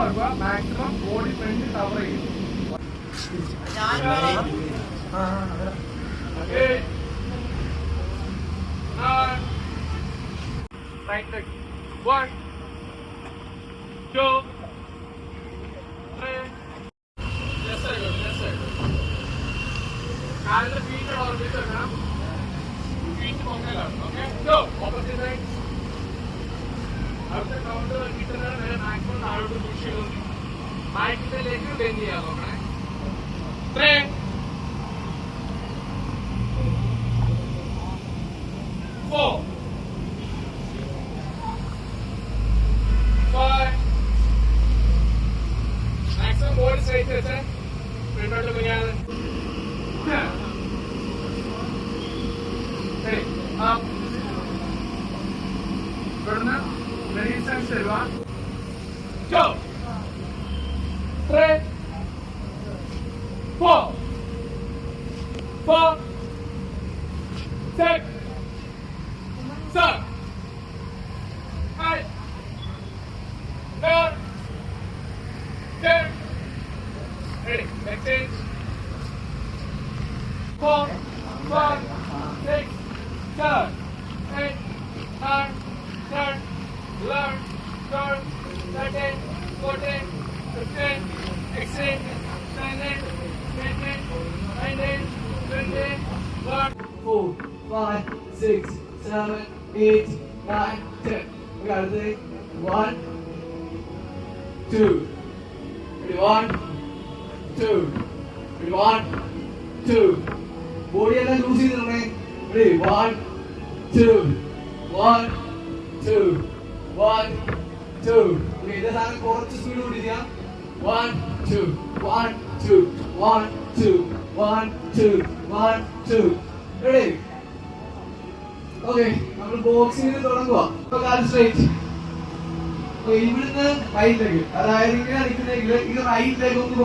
ആക്കുക, maximum body front cover ചെയ്യും. One, two, three. Yes sir, yes sir. കാലിന്റെ feet ഓർമ്മിച്ച് വെക്കണം. ഫീറ്റ് പൊങ്ങലാണ്. Okay, go. Opposite side. അടുത്ത കൗണ്ടർ കിട്ടുന്നതാണ് വരെ മാക്സിമം താഴോട്ട് പുഷ് ചെയ്തു. മൈക്കിലേക്ക് ബെൻഡ് ചെയ്യാൻ നോക്കണേ. 3, 4, 5. മാക്സിമം ബോഡി സ്ട്രൈറ്റ് വെച്ച് ഫ്രണ്ടോട്ട് പോയാൽ ഇവിടുന്ന് റെസിസ്റ്റൻസ് തരുക. 2, 3, 4, 6, 7, 8, 9, 10. Ready? Exchange. 4, 5, 6, 7, 8, 9, 10, 11, 12, 13, 14, 15, 16, 17, 18, 19, 20, 1, 4, 5, 6, 7, 8, 9, 10. We got it. 1, 2. Ready? 1, 2. Ready? 1, 2. Body and lose it. Ready? 1, 2. 1, 2. 1, 2. Okay, this is the speed. 1, 2. 1, 2. 1, 2. 1, 2. 1, 2. Ready? Okay, നമ്മൾ ബോക്സിംഗ് തുടങ്ങുക. സ്ട്രൈറ്റ്. ഇവിടുന്ന് റൈറ്റ് ലെഗ്, അതായത് ഇങ്ങനെ നിൽക്കുന്നെങ്കിൽ ഇത് റൈറ്റ് ലെഗ് ഒന്ന്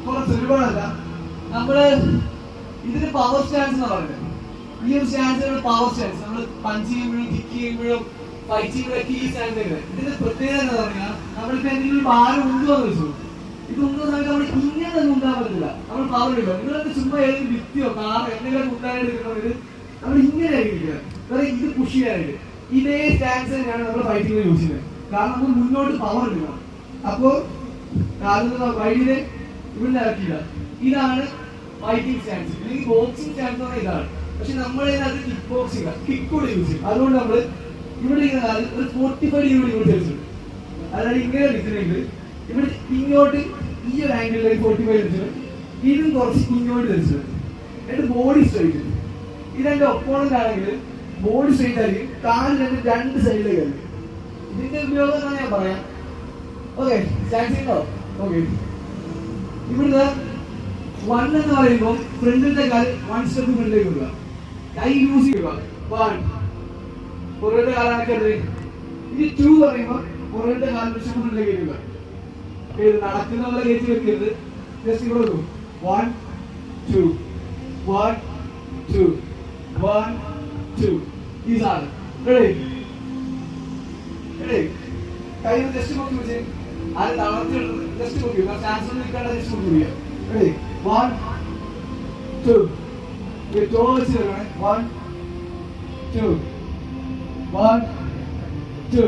കുറച്ച് ഒരുപാടല്ല. നമ്മള് ഇതിന് പവർ സ്റ്റാൻസ് എന്ന് പറയുന്നത്. ഈ ഒരു സ്റ്റാൻസ് പവർ സ്റ്റാൻസ്. നമ്മൾ പഞ്ച് ചെയ്യുമ്പോഴും കിക്ക് ചെയ്യുമ്പോഴും ഫൈറ്റ് ചെയ്യുമ്പോഴൊക്കെ ഈ സ്റ്റാൻസ് വരുന്നത്. ഇതിന്റെ പ്രത്യേകത എന്താ പറഞ്ഞാൽ, നമ്മളിപ്പോ എന്തെങ്കിലും ഭാരം ഉണ്ടോന്ന് വെച്ചു, ഇത് ഉണ്ടോ സമയത്ത് നമ്മൾ ഇങ്ങനെ തന്നെ ഉണ്ടാകാൻ പറ്റില്ല. നമ്മൾ പവർ എടുക്കുക. നിങ്ങളൊക്കെ ചുമ്മാ ഏതെങ്കിലും ഭിത്തിയോ കാറോ എന്തെങ്കിലും ഉണ്ടായിട്ട് എടുക്കണമെങ്കിൽ നമ്മൾ ഇങ്ങനെ ആയിരിക്കും. ഇത് പുഷ് ചെയ്യാനായിട്ട് ഇതേ സ്റ്റാൻസ് തന്നെയാണ് നമ്മൾ ഫൈറ്റിങ്ങിൽ യൂസ് ചെയ്യുന്നത്. കാരണം നമ്മൾ മുന്നോട്ട് പവർ എടുക്കണം. അപ്പോ വഴിയില് ഇവിടെ ഇറക്കില്ല. ഇതാണ് ഫൈറ്റിംഗ് സ്റ്റാൻസ്. അല്ലെങ്കിൽ ബോക്സിംഗ് സ്റ്റാൻസ് പറഞ്ഞാൽ ഇതാണ്. പക്ഷെ നമ്മൾ അതിനകത്ത് കിക്ക് ബോക്സിംഗ് കിക്ക് കൂടെ യൂസ് ചെയ്യും. അതുകൊണ്ട് നമ്മൾ ഇവിടെ ഇങ്ങനെ ഒരു 45 ഡിഗ്രി ഇങ്ങോട്ട് തിരിച്ചിട്ടുണ്ട്. അതായത് ഇങ്ങനെ നിൽക്കുന്നെങ്കിൽ ഇവിടെ ഇങ്ങോട്ട് ഈ ഒരു ആംഗിളിലേക്ക് 45 തിരിച്ചിട്ടുണ്ട്. ഇതും കുറച്ച് ഇങ്ങോട്ട് തിരിച്ചിട്ടുണ്ട്. എന്നിട്ട് ബോഡി സ്ട്രൈറ്റ്. ഇതെന്റെ ഒപ്പോണന്റ് ആണെങ്കിൽ ബോഡി സ്ട്രൈറ്റ് ആയിരിക്കും, കാല് രണ്ട് സൈഡിലേക്ക് ആയിരിക്കും. ഇതിന്റെ ഉപയോഗം എന്നാണ് ഞാൻ പറയാം. ഓക്കെ, സ്റ്റാൻസ് ഉണ്ടോ? ഓക്കെ, ഇവിടുന്ന് 1 എന്ന് പറയുമ്പോൾ ഫ്രണ്ടിന്റെ കാല് 1 സ്റ്റെപ്പ് ഫ്രണ്ടിലേക്ക് വിടുക. കൈ യൂസ് ചെയ്യുക. 1, പുറത്തെ കാലാണക്കരുത്. ഇനി 2 പറയുമ്പോൾ പുറത്തെ കാല് 1 സ്റ്റെപ്പ് ഫ്രണ്ടിലേക്ക് ഇടുക. നടക്കുന്ന പോലെ കയറ്റി വെക്കരുത്. ജസ്റ്റ് ഇവിടെ വെക്കും. 1, 2, 1, 2, 1, 2. ഈ സാധനം റെഡി. കൈ ജസ്റ്റ് നോക്കി വെച്ച് അത് തളർത്തി ജസ്റ്റ് നോക്കി ചാൻസ് നിൽക്കേണ്ട ജസ്റ്റ് നോക്കി വിളിക്കുക. റെഡി? 1, 2. ടോ വെച്ച് തരണേ. 1, 2, 1, 2.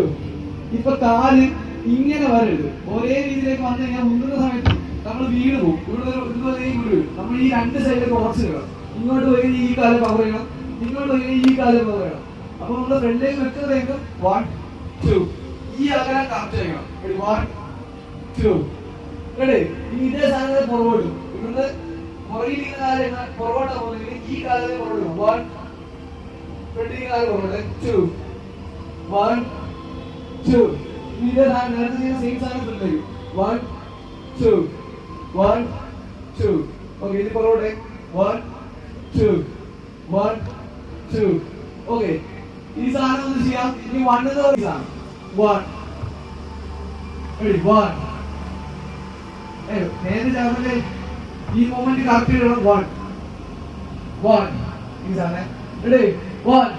ഇപ്പൊ കാല് ഇങ്ങനെ വരരുത്. ഒരേ രീതിയിലേക്ക് വന്നു കഴിഞ്ഞാൽ മുങ്ങുന്ന സമയത്ത് നമ്മൾ വീണ് പോകും. ഇവിടെ വീഴും. നമ്മൾ ഈ രണ്ട് സൈഡിലേക്ക് ഉറച്ചു വെക്കണം. ഇങ്ങോട്ട് പോയി ഈ കാലം കവർ ചെയ്യണം, ഇങ്ങോട്ട് പോയി ഈ കാലം കവർ ചെയ്യണം. അപ്പൊ നമ്മുടെ ഫ്രണ്ടിലേക്ക് വെക്കുന്നതെങ്കിൽ 1, 2 ഈ അകലം കറക്റ്റ് ചെയ്യണം. 1, 2. റെഡി? ഇനി ഇതേ സാധനത്തെ പുറകോട്ടും. ഇവിടുന്ന് പുറകിലിരിക്കുന്ന കാലം പുറകോട്ടാ പോകുന്നെങ്കിൽ ഈ കാലത്തെ പുറകോട്ടും. 1, ഫ്രണ്ടിലിരിക്കുന്ന കാലം പുറകോട്ട്. 2, 1, 2. ഇനി ഇതേ സാധനം നേരത്തെ ചെയ്യുന്ന സെയിം സാധനം ഫ്രണ്ടിലേക്ക്. 1, 2, 1, 2. ഓക്കെ, ഇത് പുറകോട്ടെ. 1, 2, 1, 2. ഓക്കെ, ഈ സാധനം ഒന്ന് ചെയ്യാം. ഇനി 1 എന്ന് പറയുന്ന സാധനം. 1. Ready? 1. നേരെ ചാടല്ലേ? ഈ മൊമെന്റ് കറക്റ്റ് ചെയ്യണം. 1, 1. ഈ സാധനം. Ready? 1,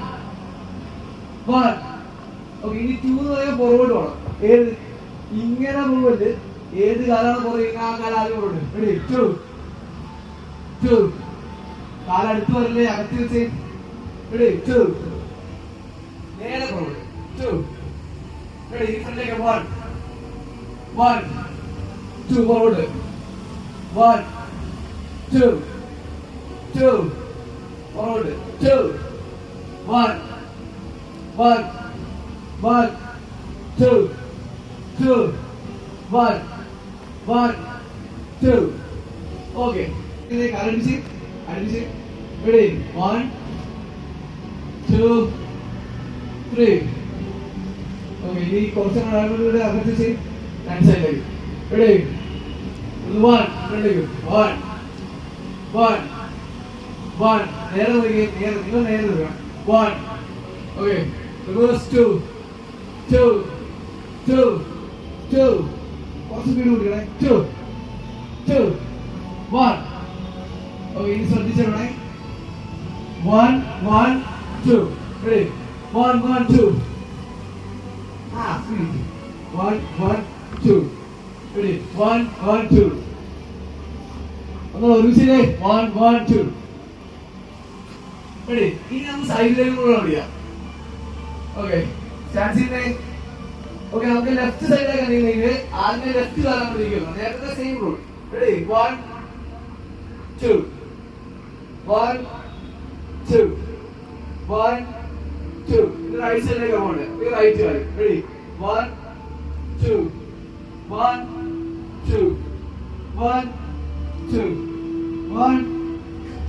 1. ഓക്കെ, ഇനി 2 എന്ന് പറയുമ്പോൾ പുറകോട്ട് പോകണം. ഏത് ഇങ്ങനെ പോവല്. ഏത് കാലാണ് പറയുക ആ കാലം ആദ്യം പോകട്ടെ. റെഡി 2 2 കാലടുത്ത് വരല്ലേ, അകത്ത് വെച്ച്. റെഡി 2 നേരെ പോകട്ടെ. 2 റെഡി ഫ്രണ്ടിലേക്ക് 1 1 2 ഫോർവേഡ് 1 2 2 forward 2 1 1 1 2 2 1 1 2 okay ഇതിനെ അടിച്ച് ready 1 2 3 okay ഈ കുറച്ച് നാളുകളുടെ അകത്ത് രണ്ട് സൈഡിലേക്ക് ready 1 ഫ്രണ്ടിലേക്ക് 1 1 1 നേരെ നോക്കി നിങ്ങൾ നേരെ നോക്കുക 1 okay reverse 2 2 2 2 കുറച്ച് സ്പീഡ് കൂട്ടിക്കണേ 2 2 1 okay ഇനി ശ്രദ്ധിച്ചോണേ 1 1 2 ready 1 1 2 speed 1 1 2 ready 1 1 2 ഒന്ന് ഒരുമിച്ചില്ലേ 1 1 2 ready ഇനി നമുക്ക് സൈഡിലേക്ക് കൂടെ ഓടിയാം ഓക്കെ സ്റ്റാൻസിനെ ഓക്കെ നമുക്ക് ലെഫ്റ്റ് സൈഡിലേക്ക് നീങ്ങി ആദ്യം ലെഫ്റ്റ് കാലം പിടിക്കുന്നു നേരത്തെ സെയിം റൂൾ റെഡി 1 2 1 2 1 2 ഇത് റൈറ്റ് സൈഡിലേക്ക് പോകണ്ടേ ഈ റൈറ്റ് കാലം ready 1 2 1 2 1 2 1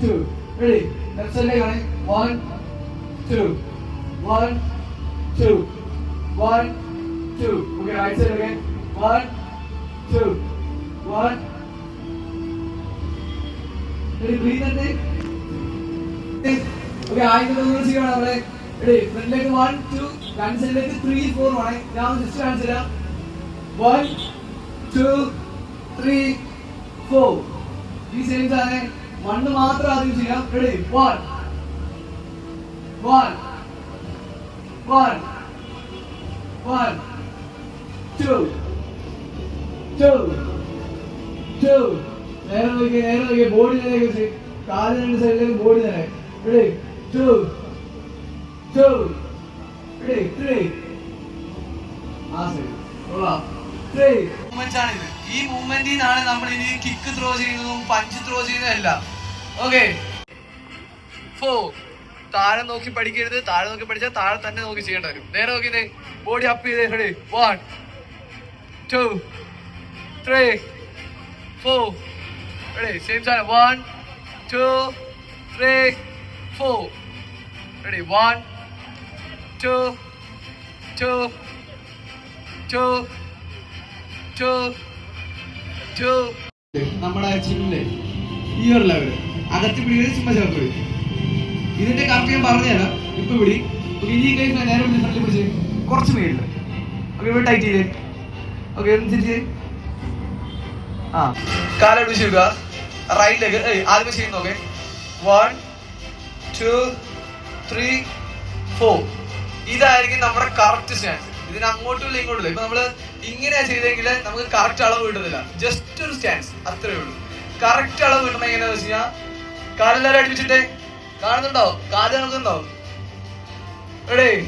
2 ready left side leg 1 2 1 2 1 2 okay right side again 1 2 1 ready breathe and okay ആദ്യം നമ്മൾ ചെയ്യണം നമ്മളെ ready front leg 1 2 രണ്ട് സൈഡിലേക്ക് 3 4 ആണ് ഞാൻ ജസ്റ്റ് കാണിച്ചു തരാം 1 2 3 4 ഈ സെയിം ആണ് 1 മാത്രം ആദ്യം ചെയ്യാം ready 1 1 1 1 2 2 2 നേരെ നോക്കി ബോഡി നേരെ വെച്ച് കാല് രണ്ട് സൈഡിലേക്ക് ബോഡി നേരെ ready 2 2 ready 3 ആ സൈഡ് കൊള്ളാം 3 മൂവ്മെന്റ്സ് ആണ് ഇത് ഈ മൂവ്മെന്റിൽ നിന്നാണ് നമ്മൾ ഇനി കിക്ക് ത്രോ ചെയ്യുന്നതും പഞ്ച് ത്രോ ചെയ്യുന്നതല്ല ഓക്കെ 4 താഴെ നോക്കി പഠിക്കരുത് താഴെ നോക്കി പഠിച്ചാൽ താഴെ തന്നെ നോക്കി ചെയ്യേണ്ട വരും നേരെ നോക്കി ബോഡി അപ്പ് ചെയ്ത് ready 1 2 3 4 ready same time 1 2 3 4 ready 1 2 2 2 2 2 നമ്മുടെ ചിന്നിലെ ഈ ഒരു ലെവല് അകത്ത് പിടിക്കുന്നത് ചുമ്മാ ചേർത്ത് ഇതിന്റെ കറക്റ്റ് ഞാൻ പറഞ്ഞുതരാം ഇപ്പൊ പിടി ഈ കൈ നേരെ ഫ്രണ്ടിൽ പിടിച്ച് കുറച്ച് മേളില് ഓക്കെ ഇവിടെ ടൈറ്റ് ചെയ്ത് ഓക്കെ തിരിച്ച് ആ കാലോട് ചെയ്യുക റൈറ്റ് ലെഗ് ആദ്യമേ ചെയ്യുന്നു ഓക്കെ 1 2 3 4 ഇതായിരിക്കും നമ്മുടെ കറക്റ്റ് സ്റ്റാൻസ് ഇതിന് അങ്ങോട്ടും ഇല്ല ഇങ്ങോട്ടും ഇല്ല ഇപ്പൊ നമ്മള് ഇങ്ങനെയാ ചെയ്തെങ്കിൽ നമുക്ക് കറക്റ്റ് അളവ് കിട്ടുന്നില്ല ജസ്റ്റ് ഒരു സ്റ്റാൻസ് അത്രേ ഉള്ളൂ കറക്റ്റ് അളവ് കിട്ടണം എങ്ങനെയാന്ന് വെച്ച് കഴിഞ്ഞാൽ കാലെല്ലാവരും അടിപ്പിച്ചിട്ടേ കാണുന്നുണ്ടോ കാല് കാണുന്നുണ്ടോ റെഡി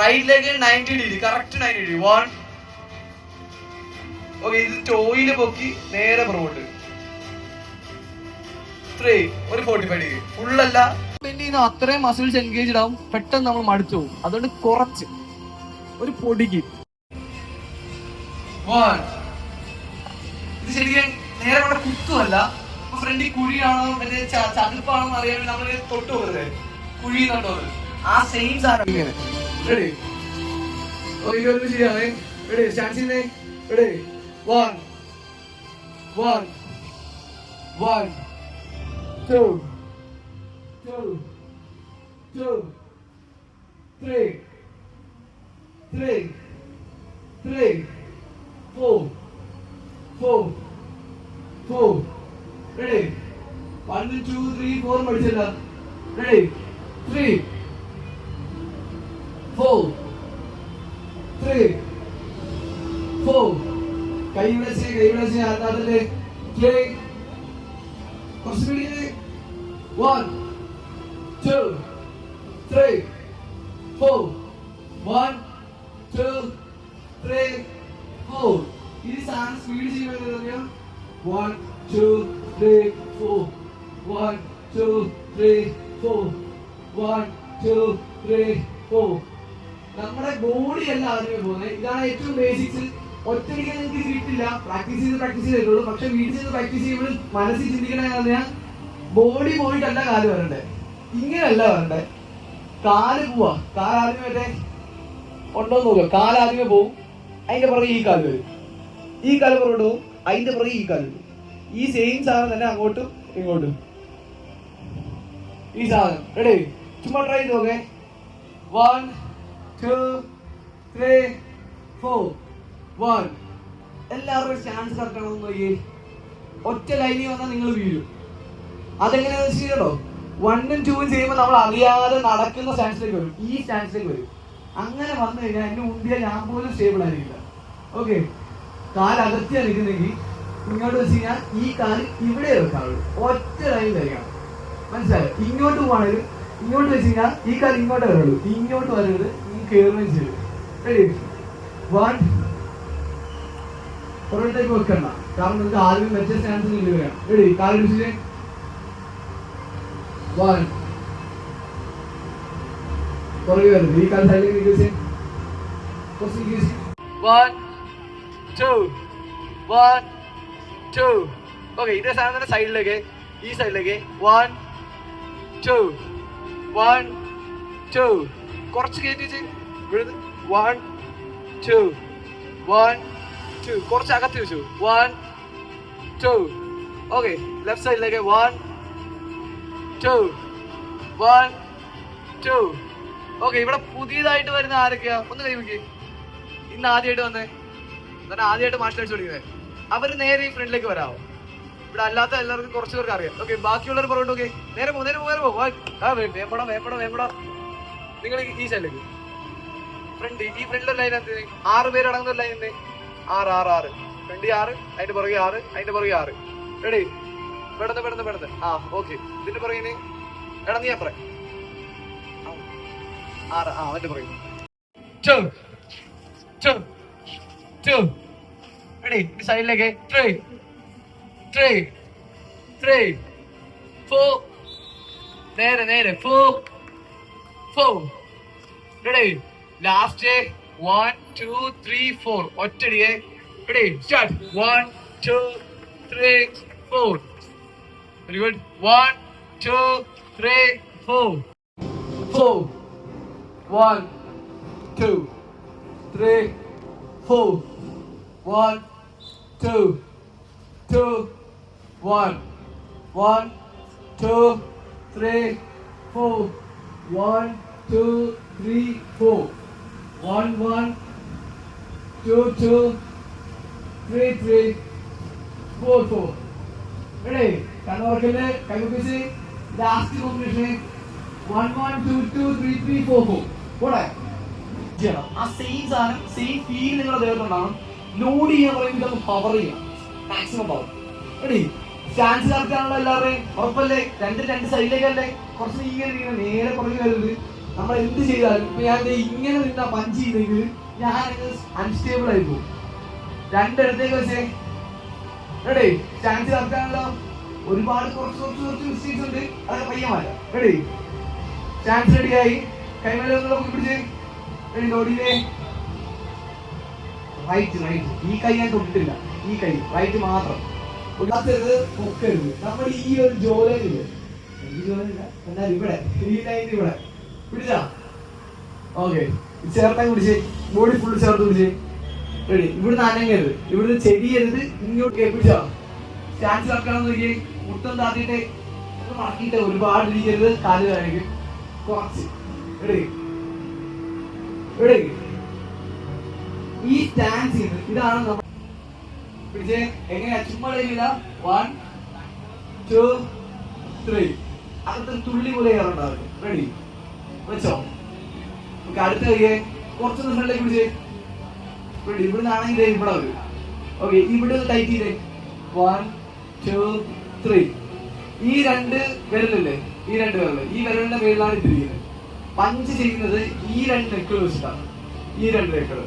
റൈറ്റിലേക്ക് 90 ഡിഗ്രി കറക്റ്റ് 90 ഡിഗ്രി 1 ഓക്കെ ഇത് ടോയില് പൊക്കി നേരെ പുറകോട്ട് 3 ഒരു 45 ഡിഗ്രി ഫുള്ളല്ല അത്രയും മസിൽസ് എൻഗേജ്ഡ് ആവും പെട്ടെന്ന് നമ്മൾ മടുത്തു പോകും അതുകൊണ്ട് കുറച്ച് ഒരു പൊടിക്ക് 1 ഇത് ശരിക്കും നേരെ നമ്മുടെ കുത്തുമല്ല ഫ്രണ്ടിൽ കുഴിയാണോ മറ്റേ ചതുപ്പാണോ എന്ന് അറിയാൻ നമ്മൾ തൊട്ട് പോകരുത് കുഴിയുന്നുണ്ടോ ആ സെയിം സാധനം ഇങ്ങനെ റെഡി ശരിയാണ് റെഡി സ്റ്റാൻസിനെ റെഡി 1 1 1 2 2 2 3 3 3 4 4 4 ready 1 2 3 4 പഠിച്ചില്ല ready 3 4 3 4. കൈ വിളിച്ച് അതിന്റെ 3. കുറച്ച് പിടിക്കുന്നത് 1 2 3 4. 1 2 3 4. ഇത് സാധനം സ്പീഡ് ചെയ്യുന്നത് 1 2 3 4. 1 2 3 4. 1 2 3 4. നമ്മുടെ ബോഡി അല്ല ആദ്യമേ പോകുന്നത്. ഇതാണ് ഏറ്റവും ബേസിക്സ്. ഒറ്റയ്ക്ക് നിങ്ങൾക്ക് കിട്ടില്ല, പ്രാക്ടീസ് ചെയ്തിട്ടുള്ളൂ. പക്ഷെ വീട്ടിൽ നിന്ന് പ്രാക്ടീസ് ചെയ്യുമ്പോൾ മനസ്സിൽ ചിന്തിക്കണ ബോഡി പോയിട്ടല്ല കാല് വരണ്ടേ, ഇങ്ങനെയല്ല വരണ്ടേ. കാല് പോവാ, കാലാദ്യമേ മറ്റേ ഉണ്ടോ നോക്കുക. കാലാദ്യമേ പോവും, അതിന്റെ പുറകെ ഈ കാല് വരും, ഈ കാല് പുറകോട്ട് പോവും, അതിന്റെ പുറകെ ഈ കാല് വരും. ഈ സെയിം സാധനം തന്നെ അങ്ങോട്ടും ഇങ്ങോട്ടും. ഈ സാധനം റെഡി? ചുമ്മാ ട്രൈ ചെയ്ത് നോക്കേ. 1 2 3 4. 1. എല്ലാവരുടെയും സ്റ്റാൻസ് കറക്റ്റ് ആണെന്ന് നോക്കിയേ. ഒറ്റ ലൈനിൽ വന്നാൽ നിങ്ങൾ വീഴും. അതെങ്ങനെയാണെന്ന് വെച്ച് കേട്ടോ, 1ഉം 2ഉം ചെയ്യുമ്പോൾ നമ്മൾ അറിയാതെ നടക്കുന്ന സ്റ്റാൻസിലേക്ക് വരും, ഈ സ്റ്റാൻസിലേക്ക് വരും. അങ്ങനെ വന്നു കഴിഞ്ഞാൽ എന്നെ മുന്തിയ ഞാൻ പോലും സ്റ്റേബിൾ ആയിരിക്കില്ല. ഓക്കെ, കാലകർത്തിയാണ് നിൽക്കുന്നെങ്കിൽ ഇങ്ങോട്ട് വെച്ച് കഴിഞ്ഞാൽ ഈ കാല് ഇവിടെ വെക്കാറുള്ളൂ, ഒറ്റ ലൈനിലായിരിക്കണം. മനസ്സിലായോ? ഇങ്ങോട്ട് പോവാണെങ്കിലും ഇങ്ങോട്ട് വെച്ച് കഴിഞ്ഞാൽ ഈ കാല് ഇങ്ങോട്ടേ വരുള്ളൂ, ഇങ്ങോട്ട് വരരുത്, ഈ കയറുകയും ചെയ്യും. റെഡി? 1. പുറത്തേക്ക് വെക്കണ്ട, കാരണം നിങ്ങൾക്ക് ആദ്യം വെച്ച സ്റ്റാൻസ് വേണം. റെഡി? കാല് പിടിച്ചിട്ട് 1. പുറകെ വരുന്നത് ഈ കാല് സൈഡിലേക്ക് ഇൻക്രീസ് 1 2 1 2. ഓക്കെ, ഇതേ സാധനം തന്നെ സൈഡിലേക്ക്, ഈ സൈഡിലേക്ക് 1 2 1 2. കുറച്ച് കയറ്റി വിഴുന്ന് 1 2 1 2. കുറച്ച് അകത്ത് വെച്ചു 1 2. ഓക്കെ, ലെഫ്റ്റ് സൈഡിലേക്ക് 1 2 1 2. ഓക്കെ, ഇവിടെ പുതിയതായിട്ട് വരുന്ന ആരൊക്കെയാ? ഒന്ന് കൈവയ്ക്ക്. ഇന്ന് ആദ്യമായിട്ട് വന്നേ, എന്നാൽ ആദ്യമായിട്ട് മാർഷൽ ആർട്സ് പഠിക്കുന്നത് അവർ നേരെ ഈ ഫ്രണ്ടിലേക്ക് വരാമോ? ഇവിടെ അല്ലാത്ത എല്ലാവർക്കും കുറച്ച് പേർക്ക് അറിയാം. ഓക്കെ, ബാക്കിയുള്ളവർ പുറകോട്ട്. ഓക്കെ, നേരെ പോ. വേമ്പട. നിങ്ങൾ ഈ സൈഡിലേക്ക് ഫ്രണ്ട്, ഈ ഫ്രണ്ടിലെ ലൈൻ എന്ത് 6 പേര് അടങ്ങുന്ന ഒരു ലൈൻ ഉണ്ട്. 6 6 6. ഫ്രണ്ട് 6, അതിന്റെ പുറകെ 6, അതിന്റെ പുറകെ 6. റെഡി? പെടുന്ന്. ആ ഓക്കെ, ഇതിന്റെ പുറകിന് എടാ നീ അപ്പറേ 6. ആ അതിന്റെ പുറകെ 2 2 2. റെഡി? ഈ സൈഡിലേക്ക് 3 3 3 4. നേരെ 4 4. റെഡി? ലാസ്റ്റ് 1 2 3 4. ഒറ്റടിയെ. Ready? Start. 1 2 3 4. Very good. 1 2 3 4 4. 1 2 3 4. 1 2 2 1 1 2 3 4. 1 2 3 4. 1 1 2 2 3 3 4 4. Ready? Kanwarkille kaimukiച്ച് ലാസ്റ്റ് കോമ്പിനേഷൻ 1 1 2 2 3 3 4 4. പോടെ ചെയ്യണം. ആ സെയിം സാധനം, സെയിം ഫീൽ നിങ്ങളുടെ ദേഹത്തുണ്ടാവണം. ലോഡ് ചെയ്യാൻ പറയുമ്പോൾ ഇതൊന്ന് പവർ ചെയ്യണം, maximum power. Ready? Stance correct ആണല്ലോ എല്ലാവരുടെയും? ഉറപ്പല്ലേ? രണ്ട് സൈഡിലേക്കല്ലേ? കുറച്ച് ഇങ്ങനെ നേരെ പുറകെ വരുന്നത്. നമ്മൾ എന്ത് ചെയ്താലും ഇപ്പൊ ഞാൻ ഇങ്ങനെ നിന്നാ പഞ്ച് ചെയ്തെങ്കിൽ ഞാൻ അൺസ്റ്റേബിൾ ആയി പോകും. രണ്ടിടത്തേക്ക് വെച്ചേ. റെഡി? സ്റ്റാൻസ് കറക്റ്റ് ആണല്ലോ? ഒരുപാട് കുറച്ച് മിസ്റ്റേക്സ് ഉണ്ട്, അതൊക്കെ പയ്യെ മാറ്റാം. റെഡി? സ്റ്റാൻസ് റെഡിയായി, കൈമേലെ പിടിച്ച്. റെഡി? ലോഡിയിലേ റൈറ്റ്. ഈ കൈ ഞാൻ തൊട്ടിട്ടില്ല, ഈ കൈ റൈറ്റ് മാത്രം. പൊക്കരുത്. നമ്മൾ ഈ ഒരു ജോലയില്ല, എന്നാൽ ഇവിടെ ഈ ലൈൻ ഇവിടെ പിടിച്ചാ. ഓക്കെ, ചേർത്താൻ പിടിച്ചേ, ബോഡി ഫുള്ള് ചേർത്ത് പിടിച്ചേ. റെഡി? ഇവിടുന്ന് അനങ്ങരുത്, ഇവിടുന്ന് ചെടിയരുത്, ഇങ്ങോട്ട് പിടിച്ചാ. സ്റ്റാൻസ് കറക്കണം നോക്കിയേ. മുട്ടം താത്തിട്ടെ മടക്കിയിട്ട് ഒരുപാട് ഇരിക്കരുത്, കാല് കാണിക്കും കുറച്ച്. റെഡി? ഈ സ്റ്റാൻസ് ഇതാണ് നമ്മൾ പിടിച്ചേ. എങ്ങനെയാ? ചുമ്മാ ഇല്ല. 1 2 3. അകത്ത് തുള്ളി പോലെ കയറുണ്ടാവും. റെഡി? വെച്ചോ. അടുത്ത കൈയെ കുറച്ചൊന്ന് ഫ്രണ്ടിലേക്ക് പിടിച്ചേ. ഇവിടെ നിന്നാണെങ്കിൽ ഇവിടെ വരും. ഓക്കെ, ഇവിടെ ടൈറ്റ് ചെയ്തേ. 1 2 3. ഈ 2 വിരലില്ലേ, ഈ 2 വിരല്, ഈ വിരലിന്റെ മേളിലാണ് ഇട്ടിരിക്കുന്നത്. പഞ്ച് ചെയ്യുന്നത് ഈ 2 നെക്കിൾ വെച്ചിട്ടാണ്. ഈ 2 നെക്കിൾ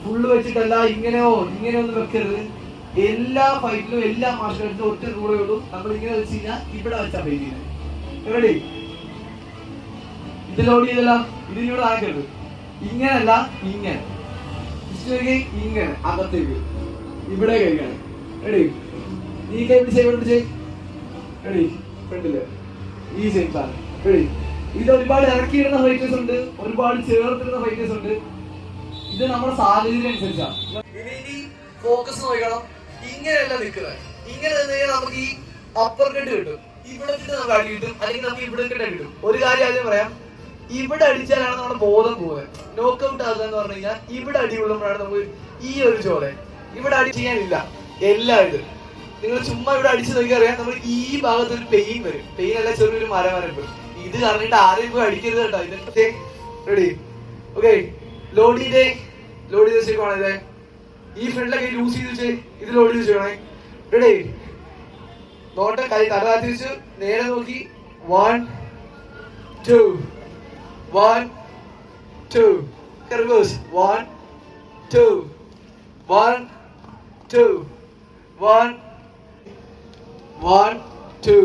ഫുള്ള് വെച്ചിട്ടല്ല, ഇങ്ങനെയൊന്നും വെക്കരുത്. എല്ലാ ഫൈറ്റിലും എല്ലാ മാർഷൽ ആർട്സിലും ഒറ്റ റൂളേ ഉള്ളൂ, നമ്മൾ ഇങ്ങനെ വെച്ച് കഴിഞ്ഞാൽ ഇവിടെ വെച്ചാൽ ഫൈറ്റ് ചെയ്യുന്നത്. റെഡി? ഇത് ലോഡ് ചെയ്തല്ല, ഇതിലൂടെ ആക്കരുത്. ഇങ്ങനല്ല, ഇങ്ങനെ ഇങ്ങനെ അകത്തേക്ക് ഇവിടെ കഴിക്കണം. റെഡി? നീ കൈ പിടിച്ചേ. റെഡി? ഫ്രണ്ടില് ഈ സെയിം സാധനം. റെഡി? ഇത് ഒരുപാട് ഇറക്കിയിടുന്ന ഫൈറ്റേഴ്സ് ഉണ്ട്, ഒരുപാട് ചേർത്തിടുന്ന ഫൈറ്റേഴ്സ് ഉണ്ട്. ഇത് നമ്മുടെ സാഹചര്യം അനുസരിച്ചാണ്. ഇനി ഫോക്കസ് നോക്കണം. ഇങ്ങനെയല്ല നിൽക്കുന്നത്. ഇങ്ങനെ നിന്ന് കഴിഞ്ഞാൽ നമുക്ക് ഈ അപ്പർ കെട്ട് കിട്ടും, ഇവിടെ നമുക്ക് അടി കിട്ടും, അല്ലെങ്കിൽ നമുക്ക് ഇവിടെ കെട്ട് കിട്ടും. ഒരു കാര്യം ആദ്യം പറയാം, ഇവിടെ അടിച്ചാലാണ് നമ്മുടെ ബോധം പോകുന്നത്. നോക്കൗട്ട് ആകുക എന്ന് പറഞ്ഞു കഴിഞ്ഞാൽ ഇവിടെ അടി കൊള്ളുമ്പോഴാണ് നമുക്ക് ഈ ഒരു ചോല. ഇവിടെ അടി ചെയ്യാനില്ല എല്ലാം. ഇത് നിങ്ങൾ ചുമ്മാ ഇവിടെ അടിച്ചു നോക്കി അറിയാം, നമ്മൾ ഈ ഭാഗത്ത് ഒരു പെയിൻ വരും. പെയിൻ അല്ല, ചെറിയൊരു മരമരപ്പ്. ഇത് പറഞ്ഞിട്ട് ആരെയും പോയി അടിക്കരുത് കേട്ടോ. ഇതിന്റെ റെഡി? ഓക്കെ, ലോഡ് ചെയ്ത് വെച്ചേക്കുവാണ്. ഇതേ ഈ ഫ്രണ്ടിലെ കൈ ലൂസ് ചെയ്ത് വെച്ചേ, ഇത് ലോഡ് ചെയ്ത് വെച്ചേക്കണേ. റെഡി? നോട്ടെ, കൈ തലതാത്തി വെച്ച് നേരെ നോക്കി. 1 2 1 2. റിവേഴ്സ്. 1 2 1 2 1 1 2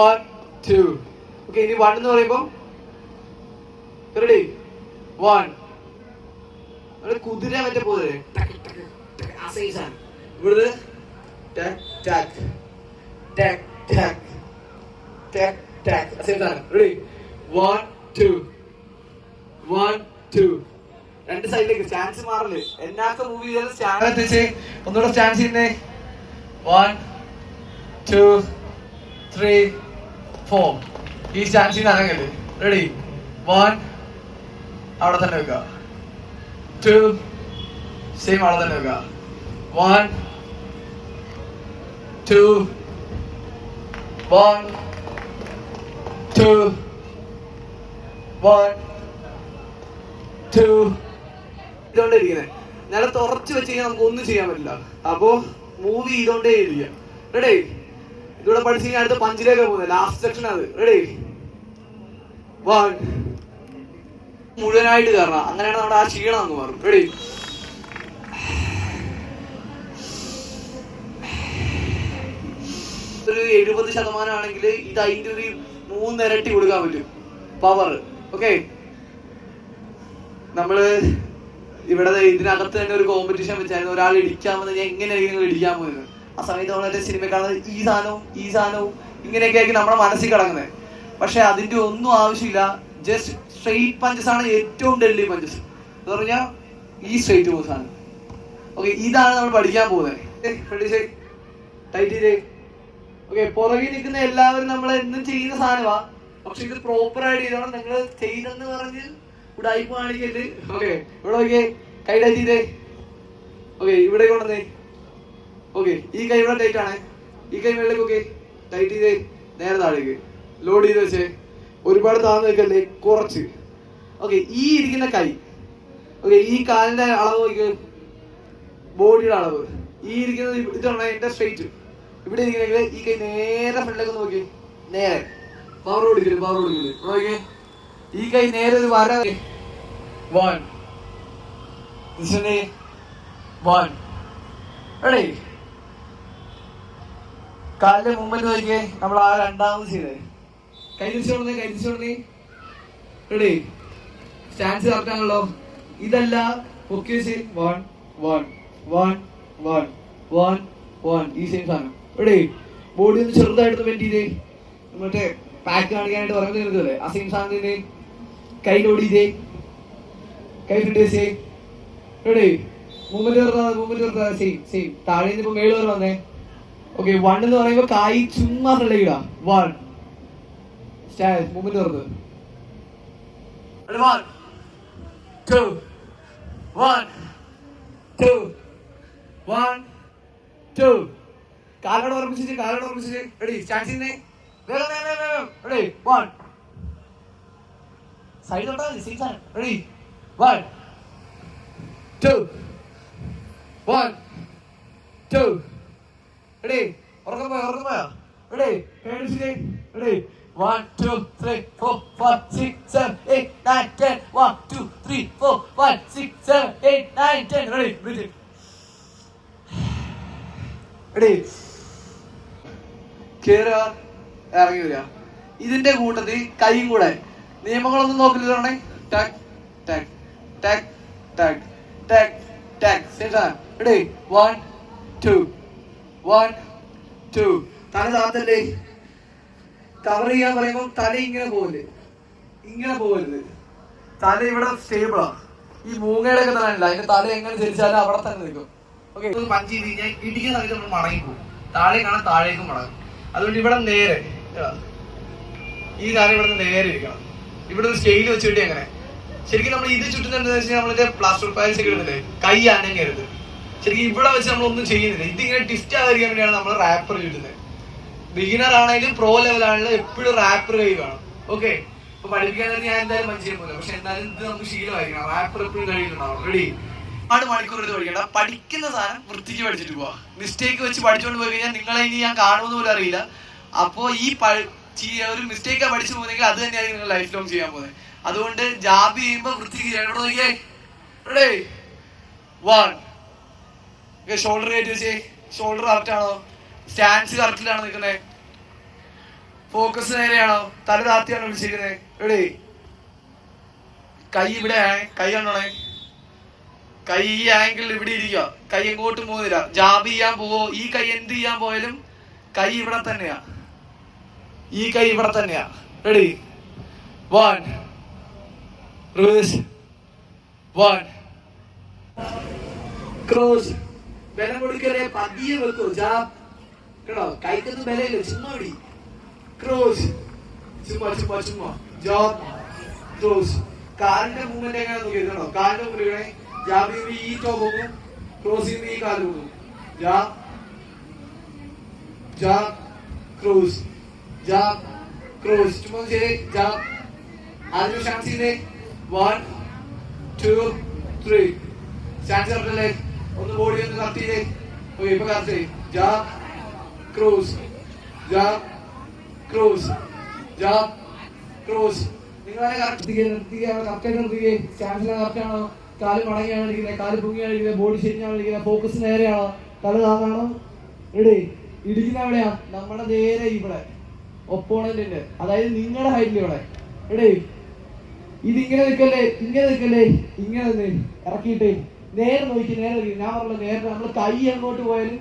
1 2. ഓക്കെ, ഇനി 1 എന്ന് പറയുമ്പോ റെഡി? 1. കുതിര മറ്റേ പോലെ ഇവിടുന്ന് റെഡി? 1 2 1 2. രണ്ട് സൈഡിലേക്ക് സ്റ്റാൻസ് മാറല്. എന്നാക്ക മൂവ് ചെയ്താലും സ്റ്റാൻഡ് ഒന്നുകൂടെ സ്റ്റാൻഡ് ചെയ്യുന്നേ. 1 2 3 4. ഈ സ്റ്റാൻഡ് ചെയ്യുന്ന അനങ്ങല്. റെഡി? 1 അവിടെ തന്നെ വെക്കുക. 2 സെയിം അവിടെ തന്നെ വെക്കുക. 1 2 1 2 1 2. ഇതുകൊണ്ടേ ഇരിക്കുന്നത്. നിലത്ത് ഉറച്ചു വെച്ച് കഴിഞ്ഞാൽ നമുക്ക് ഒന്നും ചെയ്യാൻ പറ്റില്ല. അപ്പോ മൂവ് ചെയ്തോണ്ടേ ഇരിക്കുക. റെഡി? ഇതിവിടെ പഠിച്ചു കഴിഞ്ഞാൽ അടുത്ത പഞ്ചിലേക്ക് പോകുന്നത് ലാസ്റ്റ് സെക്ഷൻ അത്. റെഡി? 1 മുഴുവനായിട്ട് കയറണം. അങ്ങനെയാണ് നമ്മുടെ ആ ക്ഷീണം അങ്ങ് മാറും. റെഡി? ഒരു 70% ആണെങ്കിൽ ഇത് അതിന്റെ ഒരു 3 ഇരട്ടി കൊടുക്കാൻ പറ്റും പവർ. ഓക്കെ, നമ്മള് ഇവിടെ ഇതിനകത്ത് തന്നെ ഒരു കോമ്പറ്റീഷൻ വെച്ചായിരുന്നു. ഒരാൾ ഇടിക്കാൻ വന്ന് ഞാൻ എങ്ങനെയായിരിക്കും നിങ്ങൾ ഇടിക്കാൻ പോകുന്നത്. ആ സമയത്ത് നമ്മളെ സിനിമ കാണുന്നത് ഈ സാധനവും ഇങ്ങനെയൊക്കെ ആയിരിക്കും നമ്മുടെ മനസ്സിൽ കിടക്കുന്നത്. പക്ഷെ അതിന്റെ ഒന്നും ആവശ്യമില്ല. ജസ്റ്റ് സ്ട്രെയിറ്റ് പഞ്ചസ് ആണ് ഏറ്റവും ഡെഡ്ലി പഞ്ചസ് എന്ന് പറഞ്ഞാൽ ഈ സ്ട്രെയിറ്റ് മൂവ്സ് ആണ്. ഓക്കെ, ഇതാണ് നമ്മൾ പഠിക്കാൻ പോകുന്നത്. ടൈറ്റ് ചെയ്തേ. ഓക്കെ, പുറകിൽ നിൽക്കുന്ന എല്ലാവരും നമ്മൾ എന്നും ചെയ്യുന്ന സാധനമാ. പക്ഷെ ഇത് പ്രോപ്പർ ആയിട്ട് ചെയ്തോണം. നിങ്ങൾ ചെയ്തെന്ന് പറഞ്ഞ് ഉടായിപ്പ് കാണിക്കരുത്. ഓക്കെ, ഇവിടെ നോക്കിയേ, കൈ ടൈറ്റ് ചെയ്തേ. ഓക്കെ, ഇവിടെ കൊണ്ടുവന്നേ. ഓക്കെ, ഈ കൈ ഇവിടെ ടൈറ്റ് ആണ്. ഈ കൈ മേളിലേക്ക്. ഓക്കെ, ടൈറ്റ് ചെയ്തേ. നേരെ താഴേക്ക് ലോഡ് ചെയ്ത് വെച്ചേ. ഒരുപാട് താഴ്ന്നു വെക്കല്ലേ, കുറച്ച്. ഓക്കെ, ഈ ഇരിക്കുന്ന കൈ. ഓക്കെ, ഈ കാലിന്റെ അളവ് നോക്ക്, ബോഡിയുടെ അളവ്. ഈ ഇരിക്കുന്നത് ഇതാണ് എന്റെ സ്ട്രെയിറ്റ്. ഇവിടെ ഇരിക്കുന്നെങ്കിൽ ഈ കൈ നേരെ ഫ്രണ്ടിലേക്ക് നോക്കി. നേരെ പവർ കൊടുക്കില്ല. നോക്കിയേ, ഈ കൈ നേരെ ഒരു വര. 1 1. റെഡി? കാലിന്റെ മൂവ്മെന്റ് നോക്കിയേ. നമ്മൾ ആ രണ്ടാമത് ചെയ്തേ. കൈ തിരിച്ചോടന്നേ. റെഡി? സ്റ്റാൻസ് കറക്റ്റ് ആണല്ലോ. ഇതല്ല, പൊക്കി വെച്ച് 1 1 1 1 1 1. ഈ സെയിം സാധനം. റെഡി? ബോഡി ഒന്ന് ചെറുതായിട്ട് ബെൻഡ് ചെയ്തേ. മറ്റേ പാക്ക് കാണിക്കാനായിട്ട് പറയുന്നത് നിൽക്കല്ലേ, ആ സെയിം സാധനത്തിന് കൈ ലോഡ് ചെയ്തേ. കൈ ഫ്രണ്ട് വെച്ചേ. റെഡി? Movement same. താഴെ നിന്ന് ഇപ്പൊ മേള് വരെ വന്നേ. ഓക്കെ, 1 എന്ന് പറയുമ്പോ കൈ ചുമ്മാ ഫ്രണ്ടിലേക്ക് ഇടാം. 1 മൂവ്മെന്റ് തുറന്ന്. 1 2 1 2 1 2. കാലോട് ഉറപ്പിച്ചിട്ട്. റെഡി? സ്റ്റാൻഡ് ചെയ്യുന്നേ. റെഡി? 1 സൈഡ് തൊട്ടാ മതി. സെയിം സാധനം. റെഡി? 1 2 1 2 ready ഉറക്കം പോയോ ready ready 1 2 3 4 5 6 7 8 9 10 1 2 3 4 5 6 7 8 9 10 ready breathe in ready കേറുക ഇറങ്ങി വരിക ഇതിന്റെ കൂട്ടത്തിൽ കൈയും കൂടെ നിയമങ്ങളൊന്നും നോക്കില്ലേ ടാക് ടാക് ടാക് ടാക് ടാക് ടാക് ശരിയാ റെഡി 1 2 1 2 തല താത്തല്ലേ കവർ ചെയ്യാൻ പറയുമ്പോൾ തല ഇങ്ങനെ പോകരുത് തല ഇവിടെ സ്റ്റേബിളാ ഈ മൂങ്ങയുടെ ഒക്കെ തല അതിന്റെ തല എങ്ങനെ തിരിച്ചാലും അവിടെ തന്നെ നിൽക്കും ഓക്കെ പഞ്ച് ചെയ്ത് കഴിഞ്ഞാൽ ഇടിക്കുന്ന സമയത്ത് നമ്മൾ മടങ്ങിപ്പോകും താഴെ കാണാൻ താഴേക്കും മടങ്ങും അതുകൊണ്ട് ഇവിടെ നേരെ ഈ കാര്യം ഇവിടെ നിന്ന് നേരെ ഇരിക്കണം ഇവിടെ നിന്ന് സ്റ്റെയിൽ വെച്ചിട്ട് അങ്ങനെ ശരിക്കും നമ്മൾ ഇത് ചുറ്റുന്ന എന്താണെന്ന് വെച്ചാൽ നമ്മളിന്റെ പ്ലാസ്റ്റർ പാൽസ് ഒക്കെ ഇടുന്നില്ലേ കൈ അനങ്ങരുത് ശരിക്കും ഇവിടെ വെച്ച് നമ്മളൊന്നും ചെയ്യുന്നില്ല ഇതിങ്ങനെ ട്വിസ്റ്റ് ആകാതിരിക്കാൻ വേണ്ടിയാണ് നമ്മൾ റാപ്പർ ചുറ്റുന്നത് ബിഗിനർ ആണെങ്കിലും പ്രോ ലെവൽ ആണെങ്കിലും എപ്പോഴും റാപ്പർ കൈ വേണം ഓക്കെ ഇപ്പൊ പഠിപ്പിക്കാൻ ഞാൻ എന്തായാലും മനസ്സിലാൻ പോലെ പക്ഷെ എന്തായാലും ഇത് നമുക്ക് ശീലമായിരിക്കണം റാപ്പർ എപ്പോഴും കഴിയുന്നുണ്ടാവും റെഡി 1 മണിക്കൂർ എടുത്ത് പഠിക്കണ്ട പഠിക്കുന്ന സാധനം വൃത്തിക്ക് പഠിച്ചിട്ട് പോവാ മിസ്റ്റേക്ക് വെച്ച് പഠിച്ചുകൊണ്ട് പോയി കഴിഞ്ഞാൽ നിങ്ങളെ ഇനി ഞാൻ കാണുമെന്ന് പോലും അറിയില്ല അപ്പോ ഈ ഒരു മിസ്റ്റേക്കാ പഠിച്ചു പോകുന്നെങ്കിൽ അത് തന്നെയായിരിക്കും നിങ്ങൾ ലൈഫ് ലോങ് ചെയ്യാൻ പോകുന്നത് അതുകൊണ്ട് ജാബ് ചെയ്യുമ്പോ വൃത്തിക്ക് ചെയ്യാൻ ഇവിടെ നോക്കിയേ റെഡി 1 ഷോൾഡർ കയറ്റി വെച്ചേ ഷോൾഡർ കറക്റ്റ് ആണോ സ്റ്റാൻസ് കറക്റ്റിലാണോ നിൽക്കുന്നത് ഫോക്കസ് നേരെയാണോ തല താത്തിയാണോ വിളിച്ചിരിക്കുന്നത് റെഡി കൈ ഇവിടെ കൈ കണ്ടോണേ കൈ ഈ ആംഗിളിൽ ഇവിടെ ഇരിക്കുക കൈ എങ്ങോട്ടും പോകുന്നില്ല ജാബ് ചെയ്യാൻ പോവോ ഈ കൈ എന്ത് ചെയ്യാൻ പോയാലും കൈ ഇവിടെ തന്നെയാ ഈ കൈ ഇവിടെ തന്നെയാ റെഡി 1 റിവേഴ്സ് 1 ക്രോസ് ബലം കൊടുക്കലേ പതിയെ വെക്കോ ജാബ് കേട്ടോ കൈക്കൊന്നും ബലയില്ല ചുമ്മാ പിടി ക്രോസ് ചുമ്മാ ജാബ് ക്രോസ് കാലിന്റെ മൂവ്മെന്റ് എങ്ങനെ നോക്കിയോ കാലിന്റെ മുറികളെ ജാബ് ചെയ്യുമ്പോ ഈ ടോ പോകും ക്രോസ് ചെയ്യുമ്പോ ഈ കാല് പോകും ജാബ് ക്രോസ് ചുമ്മാ ചെയ്തേ ജാബ് ആദ്യം സ്റ്റാൻസ് ചെയ്തേ 1 2 3 സ്റ്റാൻസ് കറക്റ്റല്ലേ ഒന്ന് ബോഡി ഒന്ന് കറക്റ്റ് ചെയ്തേ ഓക്കെ ഇപ്പൊ കറക്റ്റ് ജാബ് ക്രോസ് നിങ്ങളെ കറക്റ്റ് നിർത്തിക്കേ സ്റ്റാൻസിനെ കറക്റ്റ് ആണോ കാല് മടങ്ങിയാണ് ഇരിക്കുന്നത് കാല് പൊങ്ങിയാണ് ഇരിക്കുന്നത് ബോഡി ശരിയാണ് ഇരിക്കുന്നത് ഫോക്കസ് നേരെയാണോ തല താന്നാണോ റെഡി ഇടിക്കുന്ന എവിടെയാ നമ്മുടെ നേരെ ഇവിടെ ഒപ്പോണന്റിന്റെ അതായത് നിങ്ങളുടെ ഹൈറ്റിൽ ഇവിടെ റെഡി ഇതിങ്ങനെ നിൽക്കല്ലേ ഇങ്ങനെ ഇറക്കിയിട്ട് നേരെ നോക്കി ഞാൻ പറഞ്ഞല്ലോ നേരെ നമ്മൾ കൈ അങ്ങോട്ട് പോയാലും